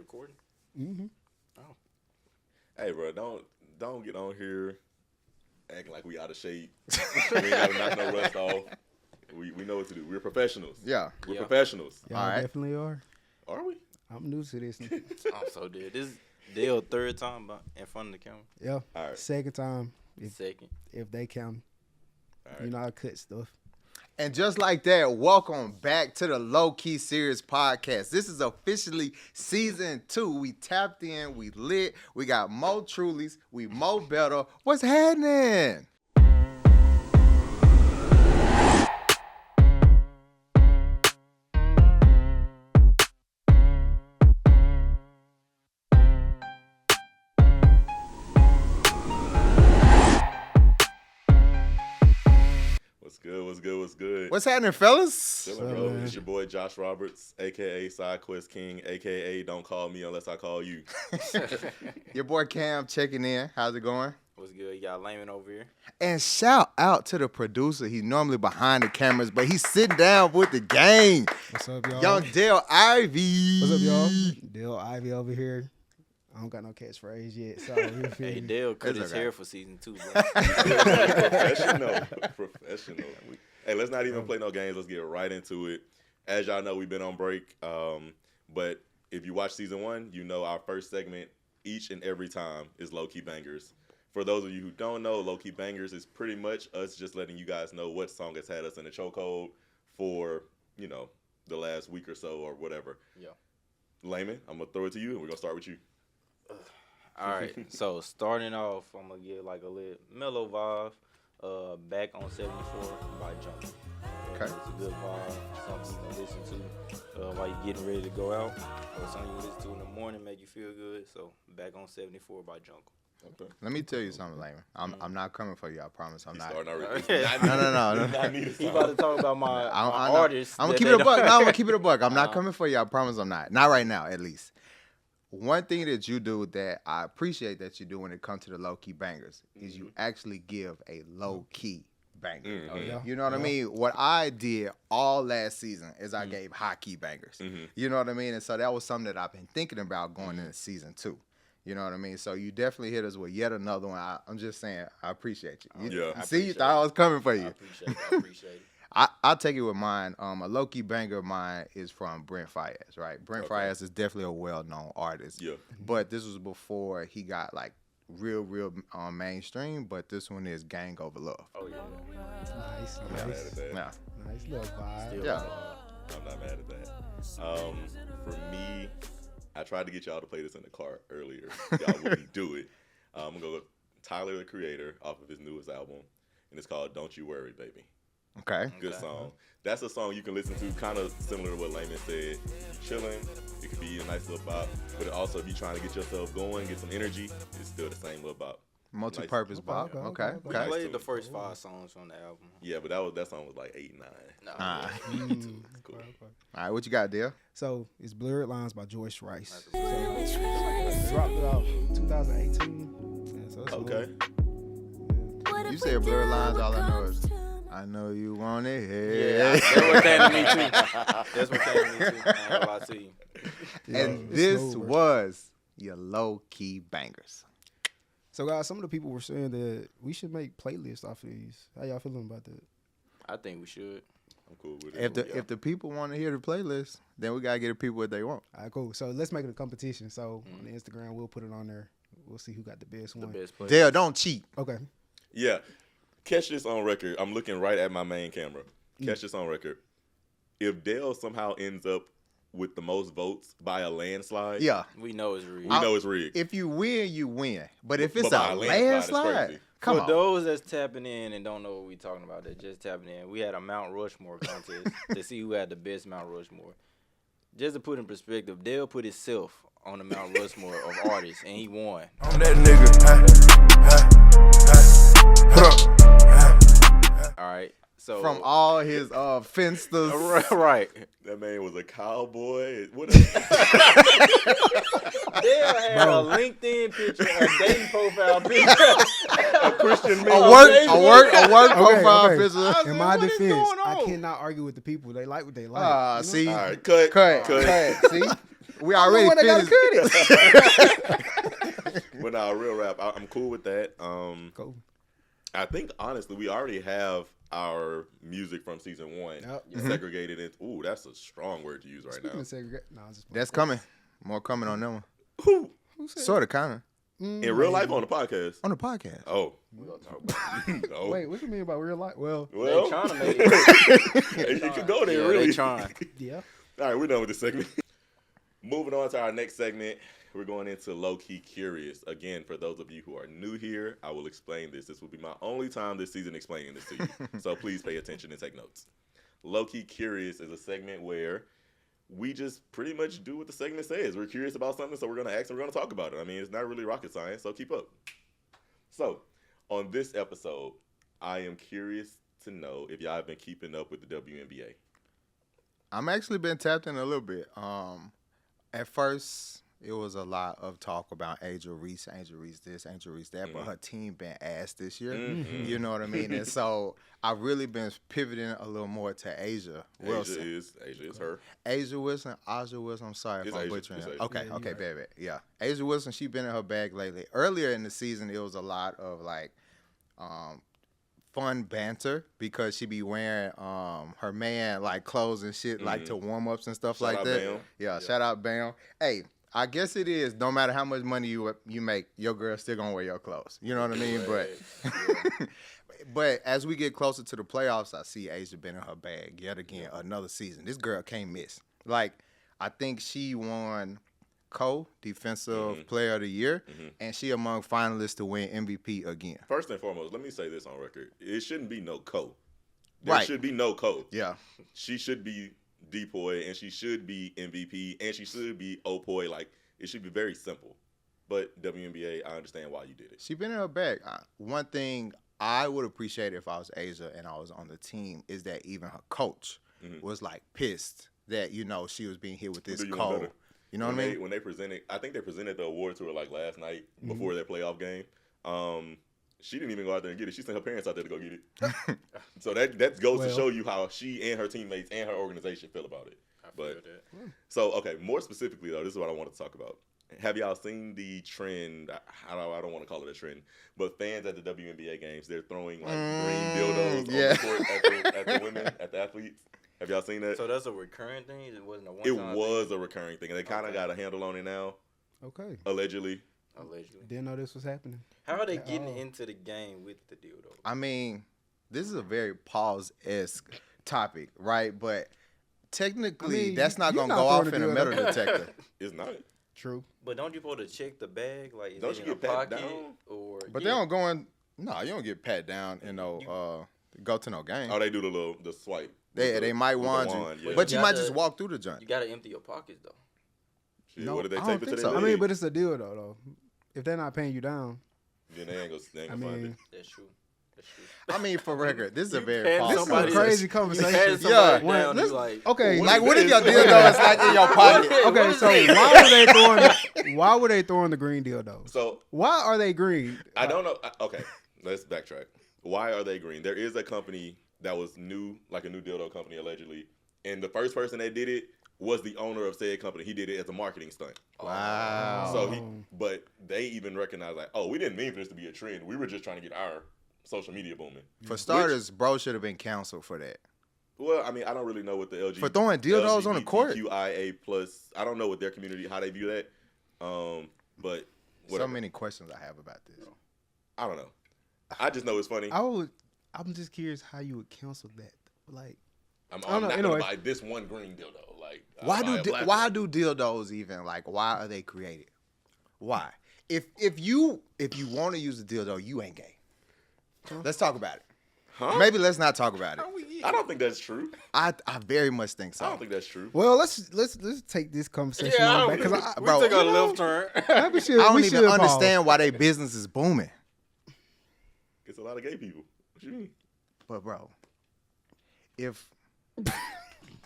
recording? Mm-hmm. Oh. Hey, bro, don't get on here acting like we out of shape. We ain't gotta knock no rust off. We know what to do. We're professionals. Yeah. We're professionals. Y'all All right. definitely are. Are we? I'm new to this. I'm so dead. This is Dell third time in front of the camera. Yeah. All right. Second time, Second. if they count. All right. You know, I cut stuff. And just like that, welcome back to the Lowkey Serious Podcast. This is officially season 2. We tapped in, we lit, we got more Trulies, we more better. What's happening? What's good? What's happening, fellas? Chillin', bro. It's your boy Josh Roberts, a.k.a. SideQuest King, a.k.a. Don't Call Me Unless I Call You. Your boy Cam checking in. How's it going? What's good? You got Layman over here. And shout out to the producer. He's normally behind the cameras, but he's sitting down with the gang. What's up, y'all? Young Dell Ivy. What's up, y'all? Dell Ivy over here. I don't got no catchphrase yet. Sorry. You feel Hey, me? Dell cut It's his okay. hair for season 2, bro. Professional. Hey, let's not even play no games. Let's get right into it. As y'all know, we've been on break. But if you watch season 1, you know our first segment each and every time is Lowkey Bangers. For those of you who don't know, Lowkey Bangers is pretty much us just letting you guys know what song has had us in the chokehold for, you know, the last week or so or whatever. Yeah. Layman, I'm going to throw it to you, and we're going to start with you. All right. So starting off, I'm gonna get like a little mellow vibe. Back on 74 by Jungle. Okay. It's a good vibe. Something you can listen to while you're getting ready to go out, or something you can listen to in the morning, make you feel good. So Back on 74 by Jungle. Okay. Let me tell you something, Layman. I'm not coming for you. I promise. I'm He's not. starting already. No. He about to talk about my I artists. I'm gonna that keep they it a buck. don't- No, I'm gonna keep it a buck. I'm not coming for you. I promise I'm not. Not right now, at least. One thing that you do that I appreciate that you do when it comes to the Lowkey Bangers is you actually give a low-key banger. Mhm. Oh, yeah. You know what I mean? What I did all last season is I gave high-key bangers. Mhm. You know what I mean? And so that was something that I've been thinking about going into season 2. You know what I mean? So you definitely hit us with yet another one. I'm just saying, I appreciate you. Yeah. You I see, you appreciate thought I was coming for I you. appreciate it. I'll take it with mine. A low-key banger of mine is from Brent Faiyaz, right? Brent Okay. Faiyaz is definitely a well-known artist. Yeah. But this was before he got, like, real mainstream. But this one is Gang Over Love. Oh yeah. Nice. I'm not mad at that. Yeah. Nice little vibe. Still, Yeah. I'm not mad at that. For me, I tried to get y'all to play this in the car earlier. Y'all wouldn't do it. I'm going to go with Tyler, the Creator, off of his newest album. And it's called Don't You Worry, Baby. Okay. Good Okay. song. That's a song you can listen to, kind of similar to what Layman said. Chilling, it could be a nice little bop. But also, if you're trying to get yourself going, get some energy, it's still the same little bop. Multi-purpose Okay, bop. okay, Okay. okay. We Okay. played the first 5 songs from the album. Yeah, but that song was like 8, 9. Nah, It's cool. Okay. All right. What you got, Dale? So it's Blurred Lines by Joyce Rice. That's So it dropped out 2018. Yeah, so it's Okay. You said Blurred Lines. All I know is I know you want it. Yeah, that's what came to me too. That's what came to me too. I ain't gonna lie to you. And it's this slower. was your low-key bangers. So guys, some of the people were saying that we should make playlists off of these. How y'all feeling about that? I think we should. I'm cool with it. If the people want to hear the playlist, then we gotta get the people what they want. All right, cool. So let's make it a competition. So on the Instagram, we'll put it on there. We'll see who got the best The one. best player. Dale, don't cheat. Okay. Yeah. Catch this on record. I'm looking right at my main camera. Catch this on record. If Dell somehow ends up with the most votes by a landslide, Yeah. We know it's real. we know it's rigged. If you win, you win. But if it's But by a a landslide, it's landslide, crazy. come For on. those that's tapping in and don't know what we talking about, that just tapping in, we had a Mount Rushmore contest to see who had the best Mount Rushmore. Just to put in perspective, Dell put himself on the Mount Rushmore of artists, and he won. I'm that nigga. All right, so From all his finsters. right, That man was a cowboy. What Dell had a LinkedIn picture, a dating profile picture, a Christian A man. work profile okay. picture. In my what is defense, going I on? cannot argue with the people. They like what they like. Ah, you know? see, All right, cut. cut. See, We already when they gotta finished. cut it. But nah, real rap. I'm cool with that. Cool. I think honestly, we already have our music from season 1 Yep. segregated into. Ooh, that's a strong word to use right Speaking now. of segregate, no, I'm just That's coming. More coming on that one. Who? Who said Sort of, kind of. In real life on the podcast? On the podcast. Oh, we gonna talk about no. Wait, what you mean about real life? Well, Well, They trying to make it. you can go there, Yeah, really. they trying. yeah. All right, we're done with this segment. Moving on to our next segment, we're going into Lowkey Curious. Again, for those of you who are new here, I will explain this. This will be my only time this season explaining this to you. So please pay attention and take notes. Lowkey Curious is a segment where we just pretty much do what the segment says. We're curious about something, so we're going to ask and we're going to talk about it. I mean, it's not really rocket science, so keep up. So, on this episode, I am curious to know if y'all have been keeping up with the WNBA. I'm actually been tapped in a little bit. At first, it was a lot of talk about Angel Reese this, Angel Reese that, but her team been ass this year. You know what I mean? And so I've really been pivoting a little more to Asia Wilson. Asia is her. Asia Wilson. I'm sorry if It's I'm Asia, butchering it's it. Asia. Okay, Yeah, okay, you're bad. Yeah. Asia Wilson, she been in her bag lately. Earlier in the season, it was a lot of like fun banter because she be wearing her man like clothes and shit like to warm ups and stuff Shout like out that. Bam. Yeah, shout out Bam. Hey, I guess it is. No matter how much money you make, your girl still gonna wear your clothes. You know what I mean? But as we get closer to the playoffs, I see Asia been in her bag yet again. Another season. This girl can't miss. Like I think she won Defensive Player of the Year, and she among finalists to win MVP again. First and foremost, let me say this on record. It shouldn't be no co. There Right. should be no co. Yeah. She should be Depoy, and she should be MVP, and she should be Opoy. Like, it should be very simple. But WNBA, I understand why you did it. She been in her bag. One thing I would appreciate if I was Asia and I was on the team is that even her coach was like pissed that, you know, she was being hit with this Do you want cold. better? You know what I mean? When they presented, I think they presented the award to her like last night before their playoff game. She didn't even go out there and get it. She sent her parents out there to go get it. So that goes to show you how she and her teammates and her organization feel about it. So, okay, more specifically, though, this is what I want to talk about. Have y'all seen the trend? I don't want to call it a trend, but fans at the WNBA games, they're throwing like green dildos on the court at the women, at the athletes. Have y'all seen that? So that's a recurring thing? It wasn't a one-time It was a recurring thing, and they kind of got a handle on it now, Okay. allegedly. Allegedly. Didn't know this was happening. How are they getting into the game with the dildo? I mean, this is a very pause-esque topic, right? But technically, that's not you're going to not go off throwing in a a metal dildo. detector. It's not. True. But don't you supposed to check the bag? Like, is Don't it you in a get pat pocket? down? Or, But they don't go in. No, you don't get pat down and go to no game. Oh, they do the swipe. They might with the wand you, yeah. but you You might gotta- just walk through the joint. You got to empty your pockets, though. Shit, No, what did they I tape don't it to think their so. I leg? mean, but it's a deal though. If they're not paying you down, Then they ain't gonna I find it. mean, That's true. That's true. I mean, for record, this is a You very pat pause. this is a somebody- crazy You conversation. had somebody Yeah. down, Let's- you like, Okay, What Like, is what if this? your dildo is like in your pocket? okay. What So is it? why were they throwing the green dildos? So Why are they green? I don't know. Okay, let's backtrack. Why are they green? There is a company that was new, like a new dildo company allegedly, and the first person that did it was the owner of said company. He did it as a marketing stunt. Wow. So but they even recognized like, oh, we didn't mean for this to be a trend. We were just trying to get our social media booming. For starters, bro should have been canceled for that. Well, I mean, I don't really know what the For throwing dildos on the court? LGBTQIA plus. I don't know what their community, how they view that. But whatever. So many questions I have about this. I don't know. I just know it's funny. I'm just curious how you would cancel that. Like, I'm I don't know, not anyway. gonna buy this one green dildo. Like, I'll Why buy a black why one. do dildos even like? Why are they created? Why? If you want to use a dildo, you ain't gay. Let's talk about it. Huh? Maybe let's not talk about it. I don't think that's true. I very much think so. I don't think that's true. well, let's take this conversation Yeah, on back because we bro, took a you know, left turn. we should, I don't we even should pause. understand why they business is booming. It's a lot of gay people. What you mean? But bro, if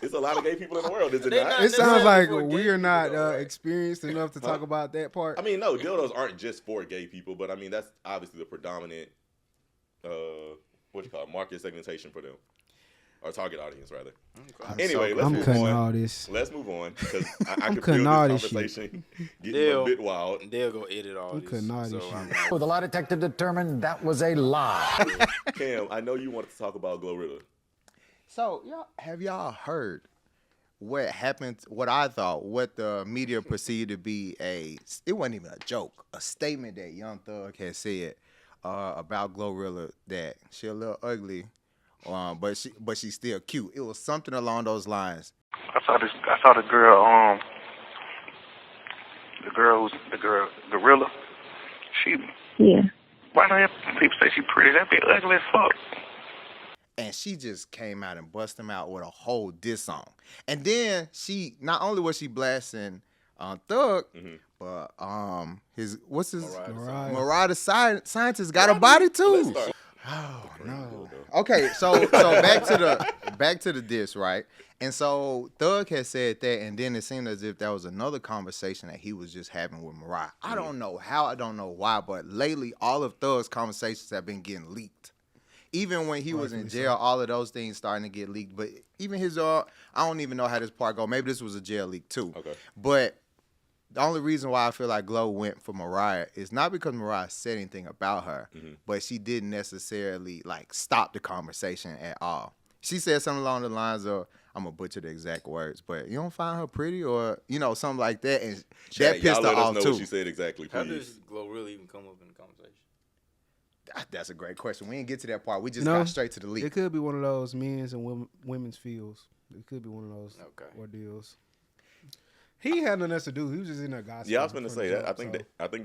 It's a lot of gay people in the world, is it They not? not- It sounds like for gay we are people, not though, right? experienced enough to talk about that part. I mean, no, dildos aren't just for gay people, but I mean that's obviously the predominant market segmentation for them. Our target audience, rather. I'm Anyway, let's I'm move cutting on. all this. Let's move on because I I'm can feel cutting all this this conversation getting Dell, a bit wild. They'll go edit all I'm this. cutting all this So shit. I'm Well, the lie detector determined that was a lie. Cam, I know you wanted to talk about Glorilla. So, have y'all heard what happened? What I thought, what the media perceived to be it wasn't even a joke, a statement that Young Thug had said about Glorilla that she a little ugly, but she's still cute. It was something along those lines. I saw the girl, the girl, Gorilla. Yeah. Why do people say she pretty? That be ugly as fuck. And she just came out and bust him out with a whole diss song. And then not only was she blasting Thug, but what's his Mariah the Scientist got a body too. Oh no. Okay, so back to the diss, right? And so Thug had said that, and then it seemed as if that was another conversation that he was just having with Mariah. I don't know how, I don't know why, but lately all of Thug's conversations have been getting leaked. Even when he was in jail, all of those things starting to get leaked. But even his, I don't even know how this part go. Maybe this was a jail leak too. Okay. But the only reason why I feel like Glow went for Mariah is not because Mariah said anything about her, but she didn't necessarily like stop the conversation at all. She said something along the lines of, I'm gonna butcher the exact words, but you don't find her pretty, or something like that, and that pissed her off know too. What she said exactly, please. How does Glorilla even come up in the conversation? That's a great question. We didn't get to that part. We just got straight to the leak. It could be one of those men's and women's fields. It could be one of those ordeals. He had nothing else to do. He was just in there gossiping. Yeah, I was going to say that. I think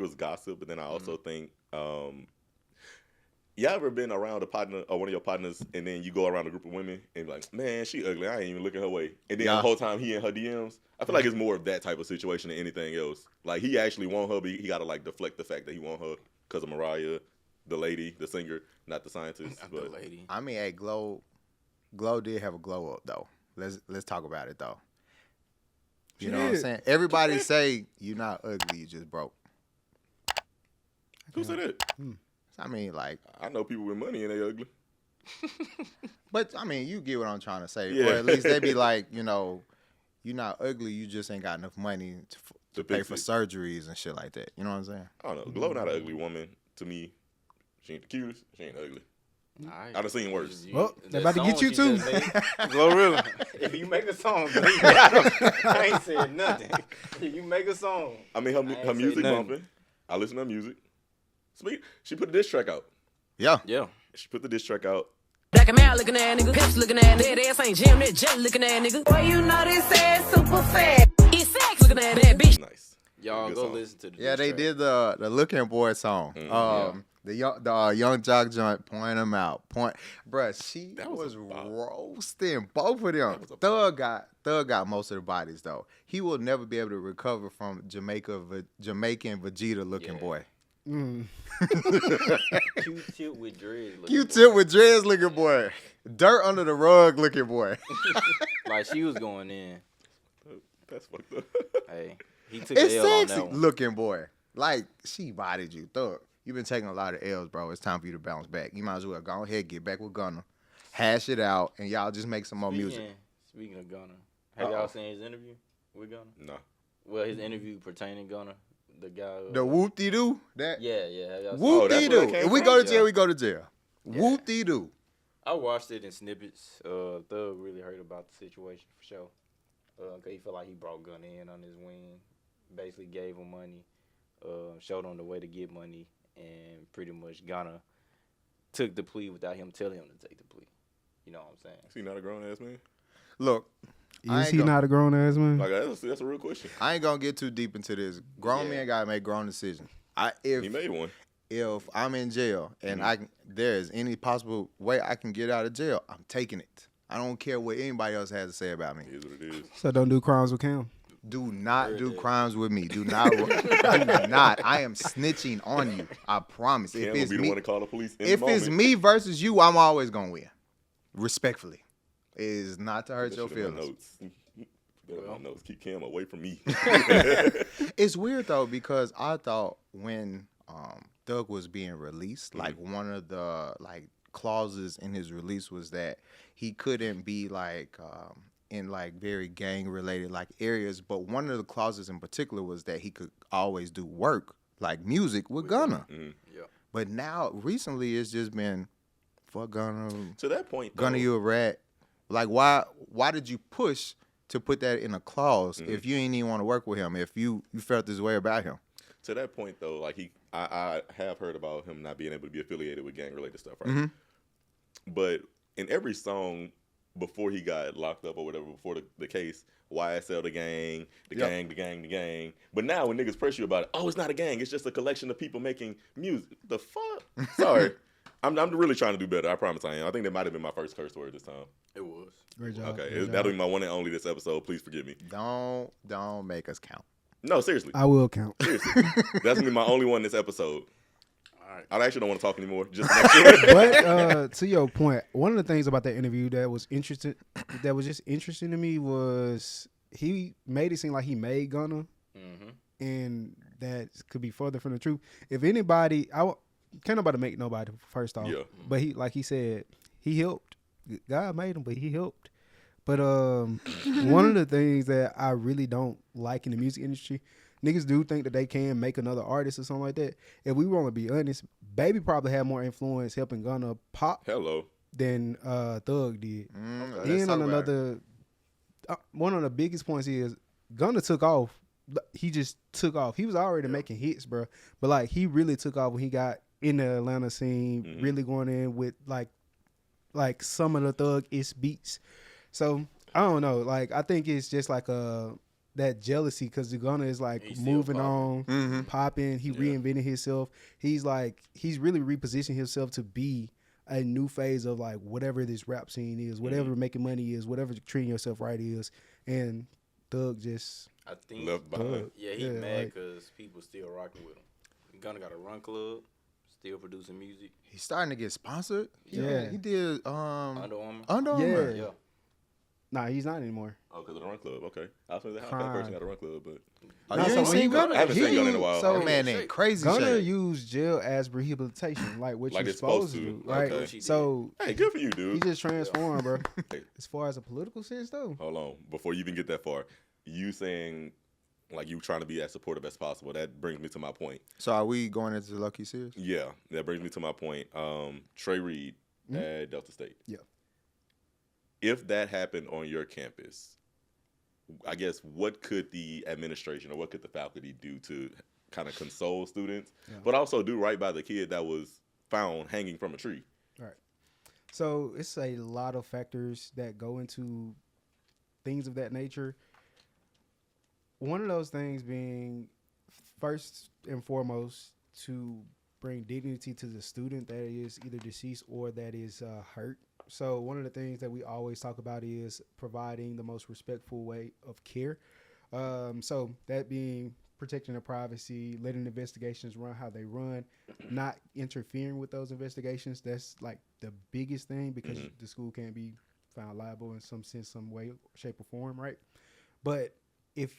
it was gossip, but then I also think, you ever been around a partner or one of your partners, and then you go around a group of women and be like, man, she ugly. I ain't even looking her way. And then the whole time he in her DMs. I feel like it's more of that type of situation than anything else. Like, he actually want her, but he got to like deflect the fact that he want her because of Mariah, the lady, the singer, not the scientist. The lady. I mean, hey, Glow did have a glow up though. Let's talk about it though. You know what I'm saying? Everybody say you're not ugly, you just broke. Who said that? I mean, like, I know people with money and they ugly. But I mean, you get what I'm trying to say. Yeah. Or at least they be like, you're not ugly, you just ain't got enough money to pay for surgeries and shit like that. You know what I'm saying? I don't know. Glow not an ugly woman to me. She ain't the cutest. She ain't ugly. I done seen worse. Well, they about to get you too. Glorilla. If you make a song, I ain't said nothing. If you make a song. I mean, her music bumping. I listen to her music. She put a diss track out. Yeah. She put the diss track out. Black and male looking at nigga, hips looking at that ass ain't jam, that jelly looking at nigga. Boy, you know this ass super fat. It's sex looking at that bitch. Nice. Y'all Good go song. listen to the Yeah, they track. did the Looking Boy song. The Young Jock joint, point them out. Bruh, she was roasting both of them. Thug got most of the bodies though. He will never be able to recover from Jamaican Vegeta looking boy. Q-tip with dreads. Q-tip with dreads looking boy. Dirt under the rug looking boy. Like, she was going in. That's fucked up. Hey, he took It's the L on sexy that one. looking boy. Like, she bodied you, Thug. You've been taking a lot of L's, bro. It's time for you to bounce back. You might as well go ahead, get back with Gunna, hash it out, and y'all just make some more music. Speaking of Gunna, have y'all seen his interview with Gunna? No. Well, his interview pertaining Gunna, the guy. The whoop-de-doo? That Yeah. Have y'all seen whoop-de-doo. came If we from? go to jail, Yeah. we go to jail. Whoop-de-doo. I watched it in snippets. Thug really heard about the situation for sure. Cause he felt like he brought Gunna in on his wing, basically gave him money, showed him the way to get money, and pretty much Gunna took the plea without him telling him to take the plea. You know what I'm saying? Is he not a grown ass man? Look, Is he not a grown ass man? Like that's a real question. I ain't gonna get too deep into this. Grown men gotta make grown decisions. He made one. If I'm in jail and there is any possible way I can get out of jail, I'm taking it. I don't care what anybody else has to say about me. It is what it is. So don't do crimes with Cam. Do not do crimes with me. Do not. Do not. I am snitching on you. I promise. Cam If will it's be the me, one to call the police. In if the it's moment. me versus you, I'm always gonna win. Respectfully, it is not to hurt your That shit in my feelings. notes. Put that in my notes. Keep Cam away from me. It's weird though because I thought when Thug was being released, like one of the clauses in his release was that he couldn't be like in like very gang related like areas, but one of the clauses in particular was that he could always do work like music with Gunna. Mm-hmm. Yeah. But now recently it's just been fuck Gunna. To that point, Gunna, you a rat. Like why did you push to put that in a clause if you ain't even want to work with him, if you felt this way about him? To that point though, like I have heard about him not being able to be affiliated with gang related stuff, right? But in every song before he got locked up or whatever, before the case, YSL the gang, the gang. But now when niggas press you about it, oh, it's not a gang, it's just a collection of people making music. The fuck? Sorry. I'm really trying to do better. I promise I am. I think that might have been my first curse word this time. It was. Great job. Okay, that'll be my one and only this episode. Please forgive me. Don't make us count. No, seriously. I will count. Seriously. That's going to be my only one this episode. All right. I actually don't want to talk anymore. Just make sure. But to your point, one of the things about that interview that was just interesting to me was he made it seem like he made Gunna, and that could be further from the truth. If anybody, can't nobody make nobody first off. Yeah. But like he said, he helped. God made him, but he helped. But one of the things that I really don't like in the music industry, niggas do think that they can make another artist or something like that. If we want to be honest, Baby probably had more influence helping Gunna pop than Thug did. Then on another, one of the biggest points is Gunna took off. He just took off. He was already making hits, bro. But like he really took off when he got in the Atlanta scene, really going in with like some of the Thug-ish beats. So I don't know. Like I think it's just like that jealousy because the Gunna is like he's moving on, popping. He reinvented himself. He's really repositioning himself to be a new phase of like whatever this rap scene is, whatever making money is, whatever treating yourself right is. And Thug just I think he mad because people still rocking with him. Gunna got a run club, still producing music. He's starting to get sponsored. Yeah. He did Under Armour. Under Armour. Yeah. Nah, he's not anymore. Oh, because of the run club. Okay. I was going to say, how that person got a run club, but. You ain't seen Gunna? I haven't seen Gunna in a while. So man ain't crazy Gunna shit. used jail as rehabilitation, like what Like you're it's supposed supposed to to. do, right? Okay. So Hey, good for you, dude. he just transformed, bro. Hey. As far as a political sense, though. Hold on. Before you even get that far, you saying like you trying to be as supportive as possible, that brings me to my point. So are we going into Lowkey Serious? Yeah, that brings me to my point. Trey Reed at Delta State. Yeah. If that happened on your campus, I guess what could the administration or what could the faculty do to kind of console students, but also do right by the kid that was found hanging from a tree? Right. So it's a lot of factors that go into things of that nature. One of those things being, first and foremost, to bring dignity to the student that is either deceased or that is hurt. So one of the things that we always talk about is providing the most respectful way of care. So that being protecting their privacy, letting investigations run how they run, not interfering with those investigations. That's like the biggest thing because the school can't be found liable in some sense, some way, shape, or form, right? But if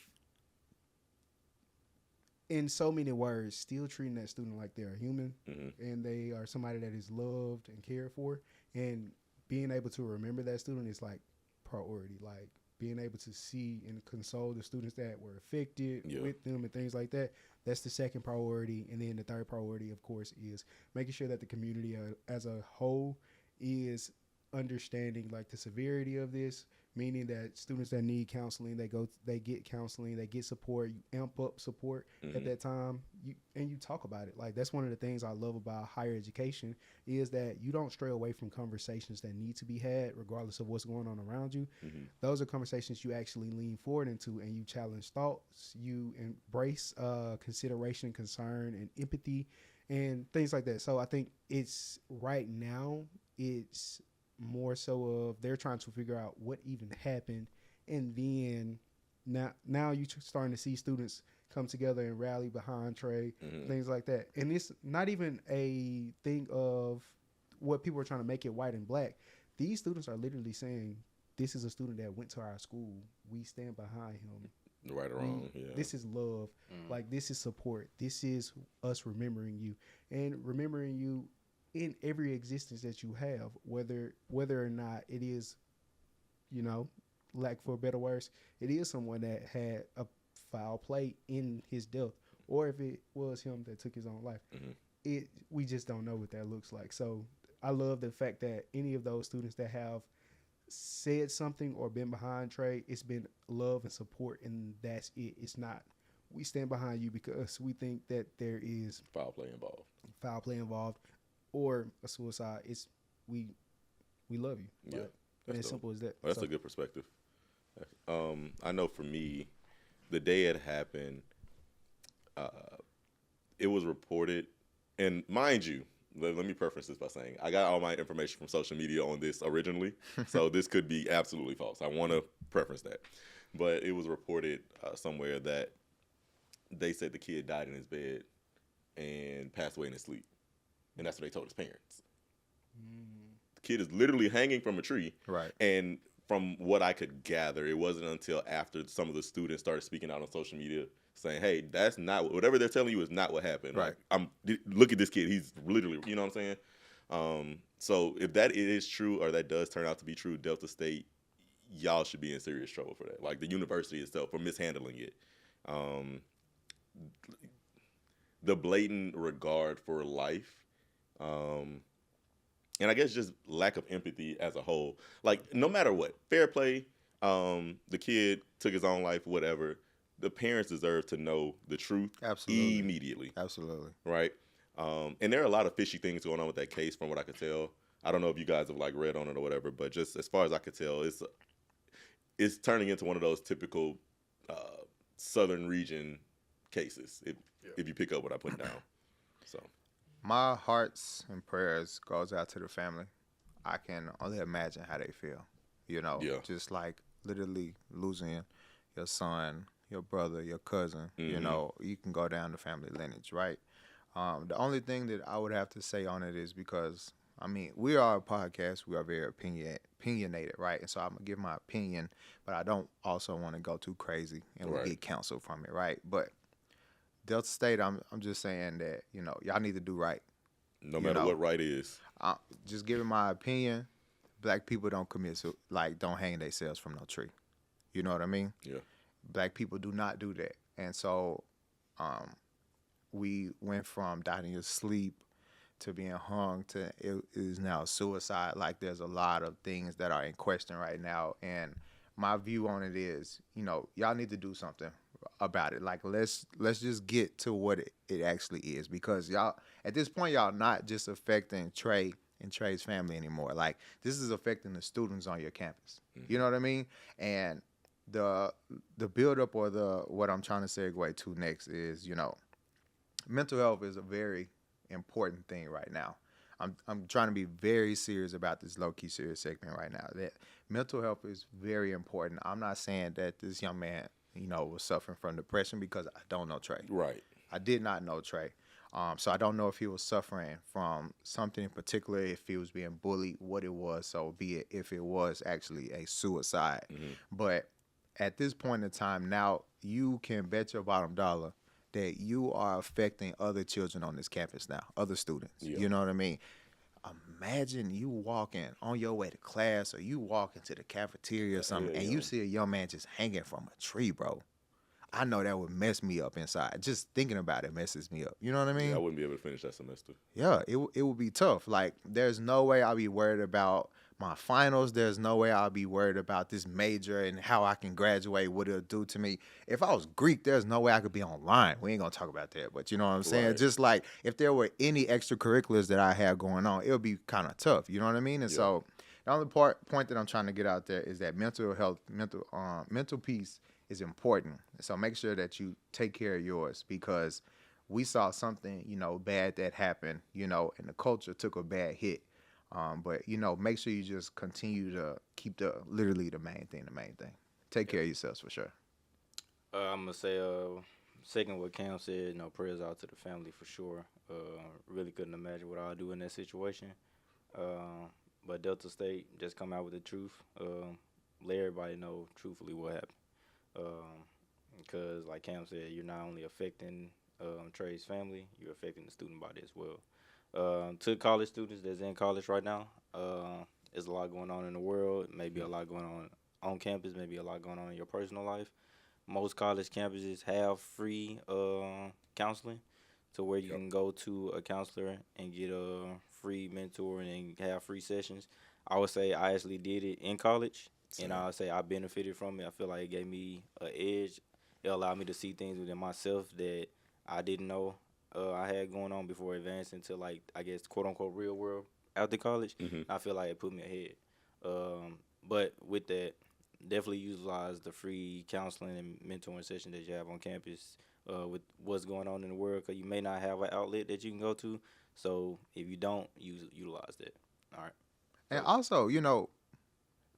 in so many words, still treating that student like they're a human and they are somebody that is loved and cared for, and being able to remember that student is like priority. Like being able to see and console the students that were affected with them and things like that. That's the second priority. And then the third priority, of course, is making sure that the community as a whole is understanding like the severity of this, meaning that students that need counseling, they get counseling, they get support, you amp up support at that time, you talk about it. Like that's one of the things I love about higher education is that you don't stray away from conversations that need to be had regardless of what's going on around you. Those are conversations you actually lean forward into, and you challenge thoughts, you embrace consideration, concern, and empathy and things like that. So I think it's right now it's more so of they're trying to figure out what even happened, and then now you starting to see students come together and rally behind Trey, things like that. And it's not even a thing of what people are trying to make it white and black. These students are literally saying, this is a student that went to our school. We stand behind him. Right or wrong, This is love. Like this is support. This is us remembering you, and remembering you in every existence that you have, whether or not it is, lack for better words, it is someone that had a foul play in his death, or if it was him that took his own life. We just don't know what that looks like. So I love the fact that any of those students that have said something or been behind Trey, it's been love and support, and that's it. It's not, we stand behind you because we think that there is foul play involved, or a suicide. It's we love you. Yeah, and as simple as that. Well, that's a good perspective. I know for me, the day it happened, it was reported, and mind you, let me preface this by saying I got all my information from social media on this originally, so this could be absolutely false. I want to preference that. But it was reported somewhere that they said the kid died in his bed and passed away in his sleep. And that's what they told his parents. The kid is literally hanging from a tree. Right. And from what I could gather, it wasn't until after some of the students started speaking out on social media saying, hey, that's not, whatever they're telling you is not what happened. Right. Like, look at this kid. He's literally, you know what I'm saying? So if that is true, or that does turn out to be true, Delta State, y'all should be in serious trouble for that. Like the university itself for mishandling it. The blatant regard for life. And I guess just lack of empathy as a whole. Like, no matter what, fair play, the kid took his own life, whatever. The parents deserve to know the truth immediately. Absolutely. Right? And there are a lot of fishy things going on with that case from what I could tell. I don't know if you guys have, like, read on it or whatever, but just as far as I could tell, it's turning into one of those typical southern region cases, if you pick up what I put down. So my hearts and prayers goes out to the family. I can only imagine how they feel, just like literally losing your son, your brother, your cousin, you can go down the family lineage, right? The only thing that I would have to say on it is because, we are a podcast. We are very opinionated, right? And so I'm going to give my opinion, but I don't also want to go too crazy and we get canceled from it, right? But Delta State, I'm just saying that, y'all need to do right. No matter what right is. Just giving my opinion, black people don't don't hang themselves from no tree. You know what I mean? Yeah. Black people do not do that. And so we went from dying in your sleep to being hung to it is now suicide. Like, there's a lot of things that are in question right now. And my view on it is, y'all need to do something about it. Like, let's just get to what it actually is, because y'all at this point, y'all not just affecting Trey and Trey's family anymore. Like, this is affecting the students on your campus. You know what I mean? And the build up, or what I'm trying to segue to next is, mental health is a very important thing right now. I'm trying to be very serious about this Lowkey Serious segment right now. That mental health is very important. I'm not saying that this young man, was suffering from depression, because I don't know Trey. Right. I did not know Trey. So I don't know if he was suffering from something in particular, if he was being bullied, what it was, so be it if it was actually a suicide. But at this point in time now, you can bet your bottom dollar that you are affecting other children on this campus now, other students. Yeah. You know what I mean? Imagine you walking on your way to class, or you walk into the cafeteria or something, and you see a young man just hanging from a tree, bro. I know that would mess me up inside. Just thinking about it messes me up. You know what I mean? Yeah, I wouldn't be able to finish that semester. Yeah, it would be tough. Like, there's no way I'll be worried about my finals. There's no way I'll be worried about this major and how I can graduate, what it'll do to me. If I was Greek, there's no way I could be online. We ain't going to talk about that, but you know what I'm saying? Right. Just like if there were any extracurriculars that I had going on, it would be kind of tough. You know what I mean? And so the only point that I'm trying to get out there is that mental health, mental peace is important. So make sure that you take care of yours, because we saw something, bad that happened, and the culture took a bad hit. But, make sure you just continue to keep the main thing. Take care of yourselves for sure. I'm going to say, second what Cam said, prayers out to the family for sure. Really couldn't imagine what I'd do in that situation. But Delta State just come out with the truth. Let everybody know truthfully what happened. Because, like Cam said, you're not only affecting Trey's family, you're affecting the student body as well. To college students that's in college right now, there's a lot going on in the world. Maybe a lot going on campus. Maybe a lot going on in your personal life. Most college campuses have free counseling, to where you can go to a counselor and get a free mentor and have free sessions. I would say I actually did it in college, and I would say I benefited from it. I feel like it gave me an edge. It allowed me to see things within myself that I didn't know I had going on before advancing to, like, I guess, quote-unquote real world after college. I feel like it put me ahead. But with that, definitely utilize the free counseling and mentoring session that you have on campus with what's going on in the world, because you may not have an outlet that you can go to. So if you don't, utilize that. All right. And also,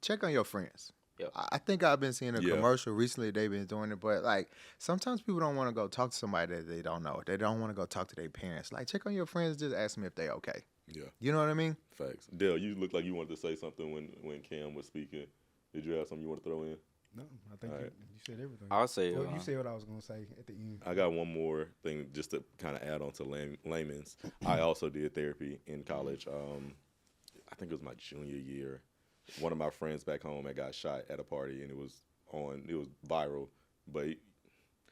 check on your friends. Yep. I think I've been seeing a commercial recently. They've been doing it, but like sometimes people don't want to go talk to somebody that they don't know. They don't want to go talk to their parents. Like, check on your friends. Just ask them if they okay. Yeah. You know what I mean? Facts. Dell, you look like you wanted to say something when Cam was speaking. Did you have something you want to throw in? No, I think you said everything. I'll say you said what I was going to say at the end. I got one more thing just to kind of add on to layman's. I also did therapy in college. I think it was my junior year. One of my friends back home had got shot at a party, and it was viral. But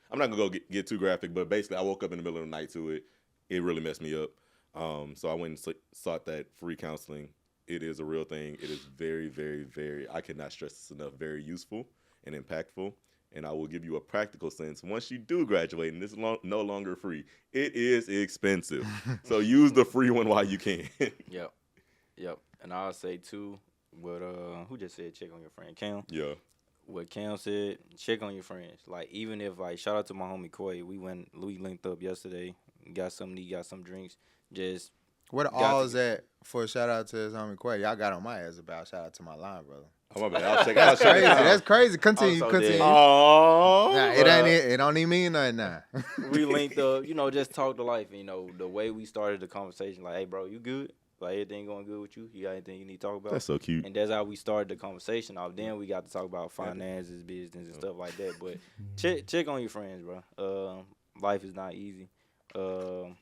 I'm not going to go get too graphic, but basically I woke up in the middle of the night to it. It really messed me up. So I went and sought that free counseling. It is a real thing. It is very, very, very, I cannot stress this enough, very useful and impactful. And I will give you a practical sense. Once you do graduate, and this is no longer free, it is expensive. So use the free one while you can. Yep. And I'll say, too, what who just said check on your friend? Cam? Yeah. What Cam said, check on your friends. Like, even if, like, shout out to my homie Quay. We linked up yesterday, got something to eat, got some drinks. Just What all is that for? Shout out to his homie Quay. Y'all got on my ass about shout out to my line, brother. Oh, my bad. I'll check Crazy. it out. That's crazy. Continue. Oh, Nah, it don't even mean nothing now. We linked up, just talk to life. The way we started the conversation, like, hey, bro, you good? Like, everything going good with you? You got anything you need to talk about? That's so cute. And that's how we started the conversation off. Then we got to talk about finances, business, and stuff like that. But check on your friends, bro. Life is not easy. You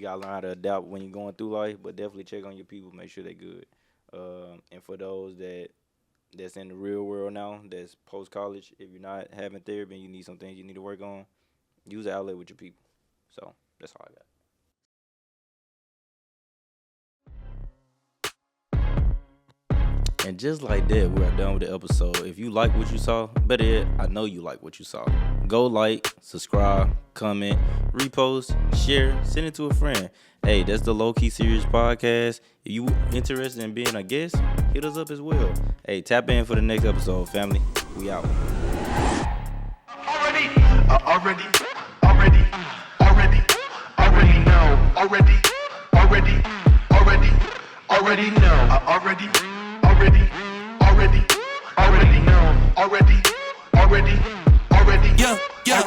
got to learn how to adapt when you're going through life, but definitely check on your people, make sure they're good. And for those that's in the real world now, that's post-college, if you're not having therapy and you need some things you need to work on, use an outlet with your people. So that's all I got. And just like that, we are done with the episode. If you like what you saw, better yet, I know you like what you saw. Go like, subscribe, comment, repost, share, send it to a friend. Hey, that's the Lowkey Serious Podcast. If you interested in being a guest, hit us up as well. Hey, tap in for the next episode, family. We out. Already know. Already know. Yeah.